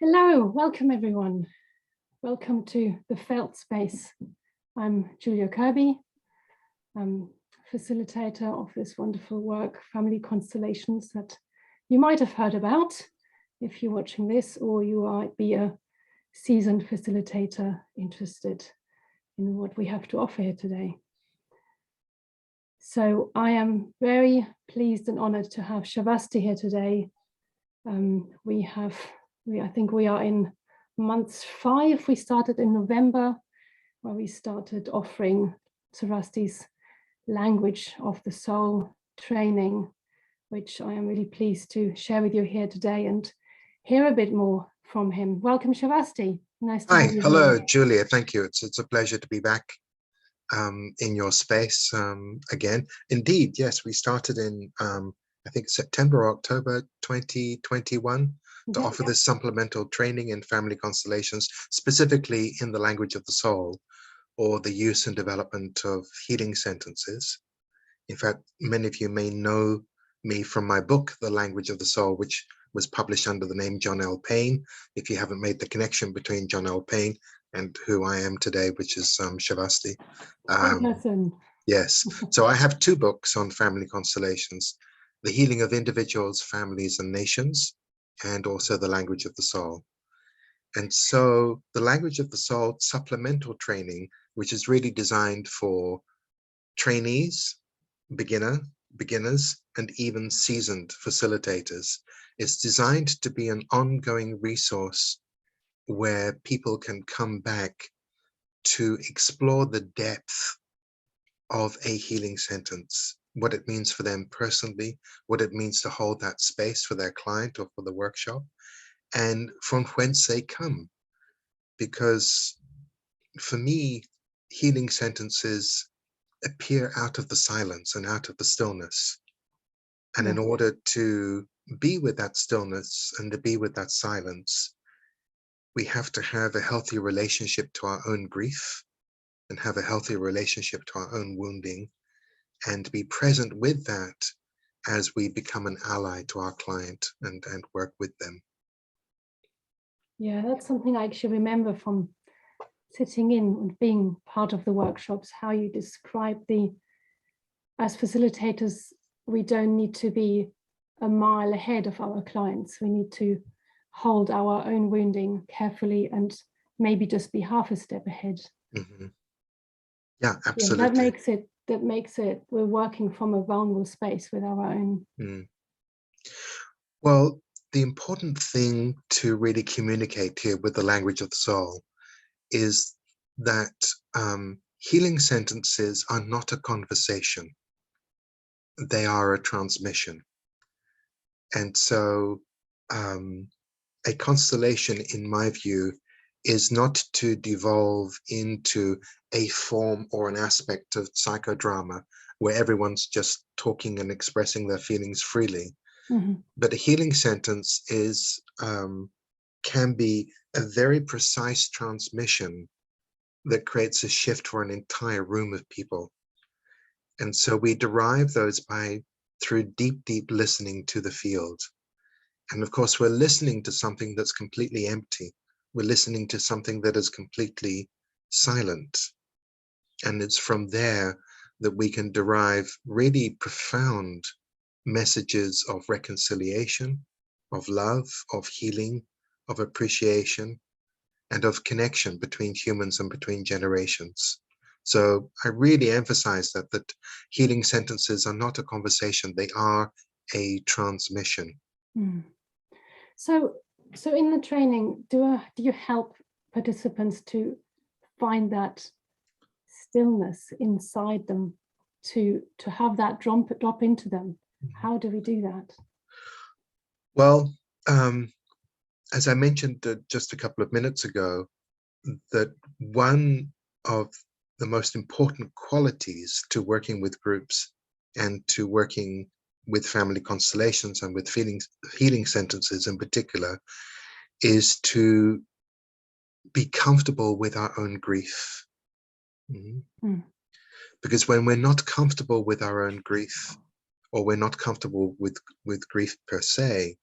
Hello, welcome everyone. Welcome to the Felt Space. I'm Julia Kirby. I'm facilitator of this wonderful work, Family Constellations, that you might have heard about if you're watching this, or you might be a seasoned facilitator interested in what we have to offer here today. So I am very pleased and honored to have Shavasti here today. I think we are in month 5. We started in November, where we started offering Savasti's language of the soul training, which I am really pleased to share with you here today and hear a bit more from him. Welcome, Shavasti. Nice to have you. Hello, here. Julia. Thank you. It's a pleasure to be back in your space again. Indeed, yes, we started in I think September or October 2021 to offer this supplemental training in family constellations, specifically in the language of the soul, or the use and development of healing sentences. In fact, many of you may know me from my book, The Language of the Soul, which was published under the name John L. Payne. If you haven't made the connection between John L. Payne and who I am today, which is Shavasti. Yes, so I have 2 books on family constellations: The Healing of Individuals, Families, and Nations, and also The Language of the Soul. And so the Language of the Soul supplemental training, which is really designed for trainees, beginners, and even seasoned facilitators, is designed to be an ongoing resource where people can come back to explore the depth of a healing sentence, what it means for them personally, what it means to hold that space for their client or for the workshop, and from whence they come. Because for me, healing sentences appear out of the silence and out of the stillness. And in order to be with that stillness and to be with that silence, we have to have a healthy relationship to our own grief and have a healthy relationship to our own wounding, and be present with that as we become an ally to our client and work with them. Yeah, that's something I actually remember from sitting in and being part of the workshops, how you describe as facilitators, we don't need to be a mile ahead of our clients. We need to hold our own wounding carefully and maybe just be half a step ahead. Mm-hmm. Yeah, absolutely. Yeah, that makes it, we're working from a vulnerable space with our own. Well, the important thing to really communicate here with the language of the soul is that healing sentences are not a conversation. They are a transmission. And so a constellation, in my view, is not to devolve into a form or an aspect of psychodrama where everyone's just talking and expressing their feelings freely. But a healing sentence is can be a very precise transmission that creates a shift for an entire room of people. And so we derive those through deep listening to the field. And of course, we're listening to something that's completely empty. We're listening to something that is completely silent. And it's from there that we can derive really profound messages of reconciliation, of love, of healing, of appreciation, and of connection between humans and between generations. So I really emphasize that healing sentences are not a conversation, they are a transmission. So in the training, do you help participants to find that stillness inside them, to have that drop into them? How do we do that? Well, as I mentioned just a couple of minutes ago, that one of the most important qualities to working with groups and to working with family constellations and with healing sentences in particular is to be comfortable with our own grief. Because when we're not comfortable with our own grief, or we're not comfortable with grief per se,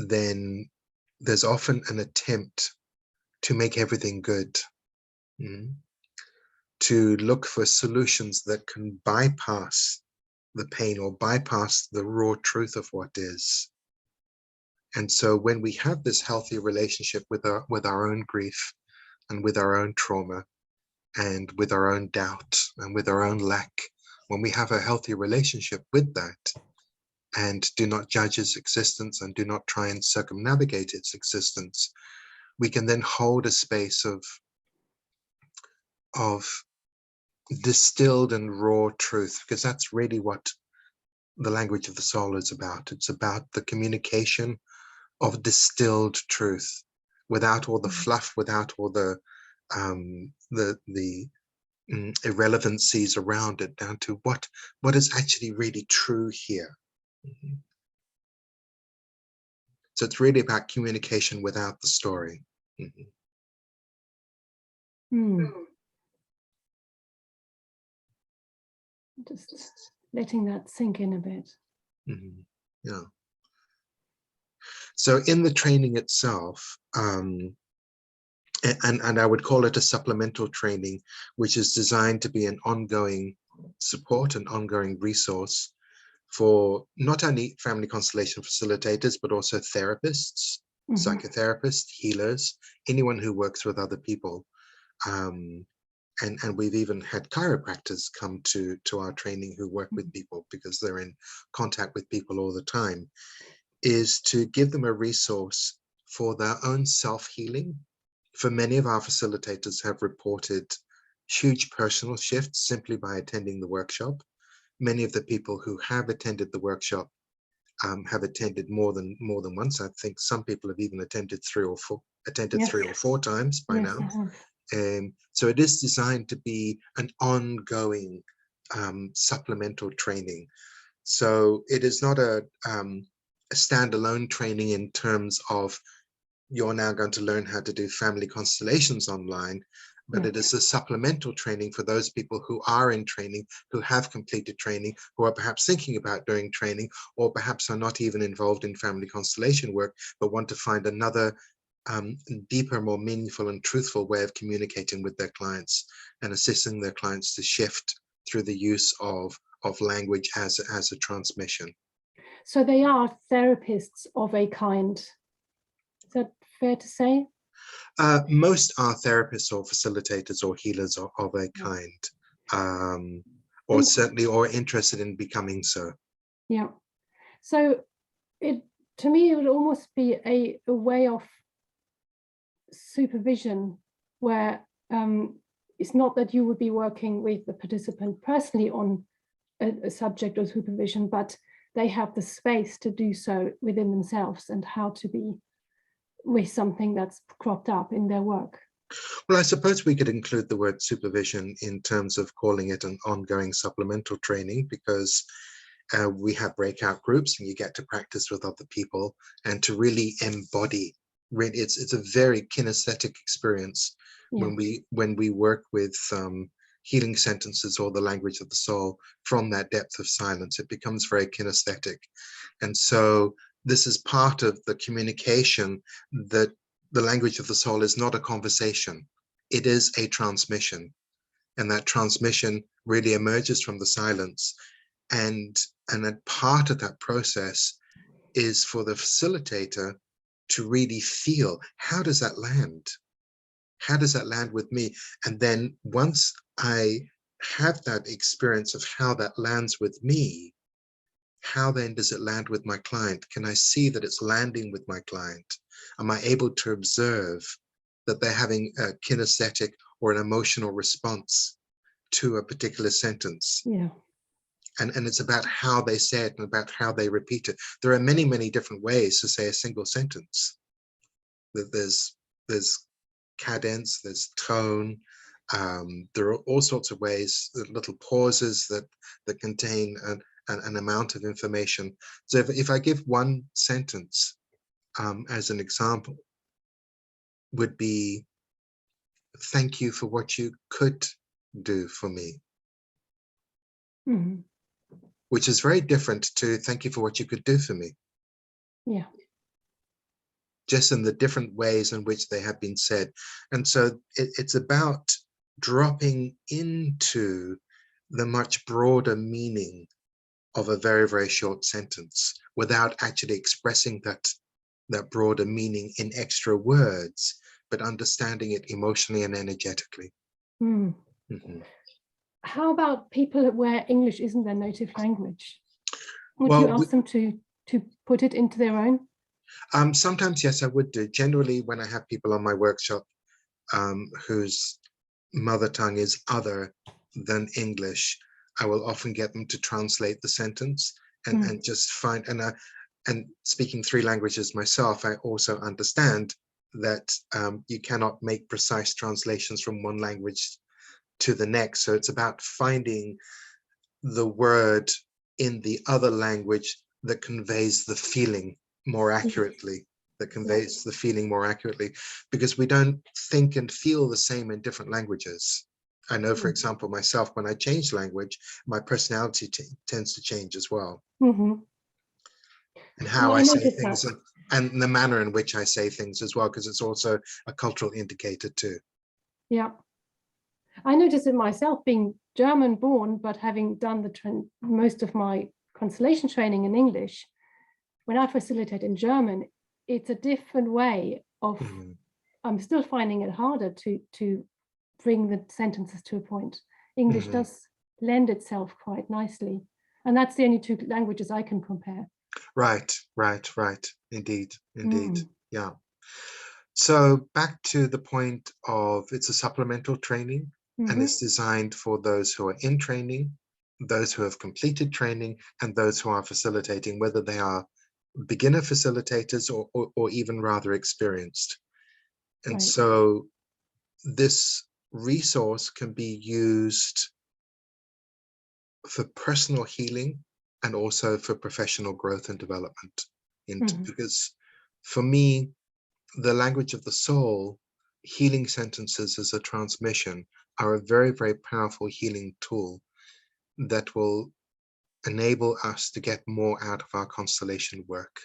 then there's often an attempt to make everything good, to look for solutions that can bypass the pain or bypass the raw truth of what is. And so when we have this healthy relationship with our own grief and with our own trauma and with our own doubt and with our own lack, when we have a healthy relationship with that and do not judge its existence and do not try and circumnavigate its existence, we can then hold a space of distilled and raw truth, because that's really what the language of the soul is about. It's about the communication of distilled truth, without all the fluff, without all the irrelevancies around it, down to what is actually really true here. So it's really about communication without the story. Just letting that sink in a bit. Yeah. So in the training itself, and I would call it a supplemental training, which is designed to be an ongoing support, an ongoing resource for not only family constellation facilitators, but also therapists, psychotherapists, healers, anyone who works with other people. And we've even had chiropractors come to our training who work with people because they're in contact with people all the time, is to give them a resource for their own self-healing. For many of our facilitators have reported huge personal shifts simply by attending the workshop. Many of the people who have attended the workshop have attended more than once. I think some people have even attended three or four times by now. So it is designed to be an ongoing supplemental training. So it is not a standalone training in terms of you're now going to learn how to do family constellations online, but it is a supplemental training for those people who are in training, who have completed training, who are perhaps thinking about doing training, or perhaps are not even involved in family constellation work, but want to find another deeper, more meaningful and truthful way of communicating with their clients and assisting their clients to shift through the use of language as a transmission. So they are therapists of a kind. Is that fair to say? Most are therapists or facilitators or healers of a kind, or certainly or interested in becoming so. Yeah. So to me, it would almost be a way of supervision where it's not that you would be working with the participant personally on a subject or supervision, but they have the space to do so within themselves and how to be with something that's cropped up in their work. Well, I suppose we could include the word supervision in terms of calling it an ongoing supplemental training, because we have breakout groups and you get to practice with other people and to really embody. It's a very kinesthetic experience when we work with healing sentences or the language of the soul from that depth of silence. It becomes very kinesthetic. And so this is part of the communication, that the language of the soul is not a conversation. It is a transmission. And that transmission really emerges from the silence. And a part of that process is for the facilitator to really feel, how does that land? How does that land with me? And then once I have that experience of how that lands with me, how then does it land with my client? Can I see that it's landing with my client? Am I able to observe that they're having a kinesthetic or an emotional response to a particular sentence? Yeah. And it's about how they say it and about how they repeat it. There are many, many different ways to say a single sentence. There's cadence, there's tone. There are all sorts of ways, little pauses that contain an amount of information. So if I give one sentence as an example, would be, thank you for what you could do for me. Which is very different to thank you for what you could do for me. Yeah. just in the different ways in which they have been said. And so it's about dropping into the much broader meaning of a very, very short sentence without actually expressing that broader meaning in extra words, but understanding it emotionally and energetically. Mm. How about people where English isn't their native language? Would you ask them to put it into their own? Sometimes, yes, I would do. Generally, when I have people on my workshop whose mother tongue is other than English, I will often get them to translate the sentence and just find, and speaking 3 languages myself, I also understand that you cannot make precise translations from one language to the next. So it's about finding the word in the other language that conveys the feeling more accurately, because we don't think and feel the same in different languages. I know, for example, myself, when I change language, my personality tends to change as well. And how I say things and the manner in which I say things as well, because it's also a cultural indicator too. Yeah. I noticed it myself, being German born, but having done most of my constellation training in English. When I facilitate in German, it's a different way of, I'm still finding it harder to bring the sentences to a point. English does lend itself quite nicely. And that's the only 2 languages I can compare. Right. Indeed. Yeah. So back to the point of, it's a supplemental training, and it's designed for those who are in training, those who have completed training, and those who are facilitating, whether they are beginner facilitators or even rather experienced. And so this resource can be used for personal healing and also for professional growth and development. Because for me, the language of the soul, healing sentences as a transmission are a very, very powerful healing tool that will enable us to get more out of our constellation work.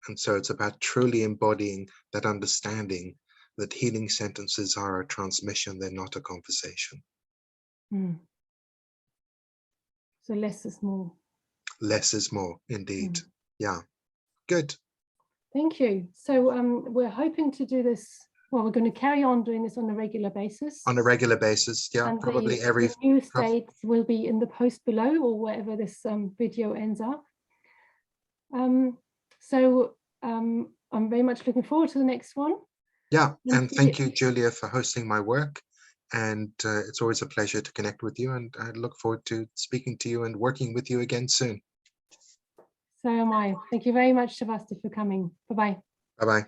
And so it's about truly embodying that understanding that healing sentences are a transmission, they're not a conversation. So less is more. Less is more, indeed. Yeah, good. Thank you. So we're hoping to do this, well, we're going to carry on doing this on a regular basis. On a regular basis, yeah, and probably the new states will be in the post below, or wherever this video ends up. I'm very much looking forward to the next one. Yeah, and thank you, Julia, for hosting my work. And it's always a pleasure to connect with you, and I look forward to speaking to you and working with you again soon. So am I. Thank you very much, Shavasta, for coming. Bye-bye. Bye-bye.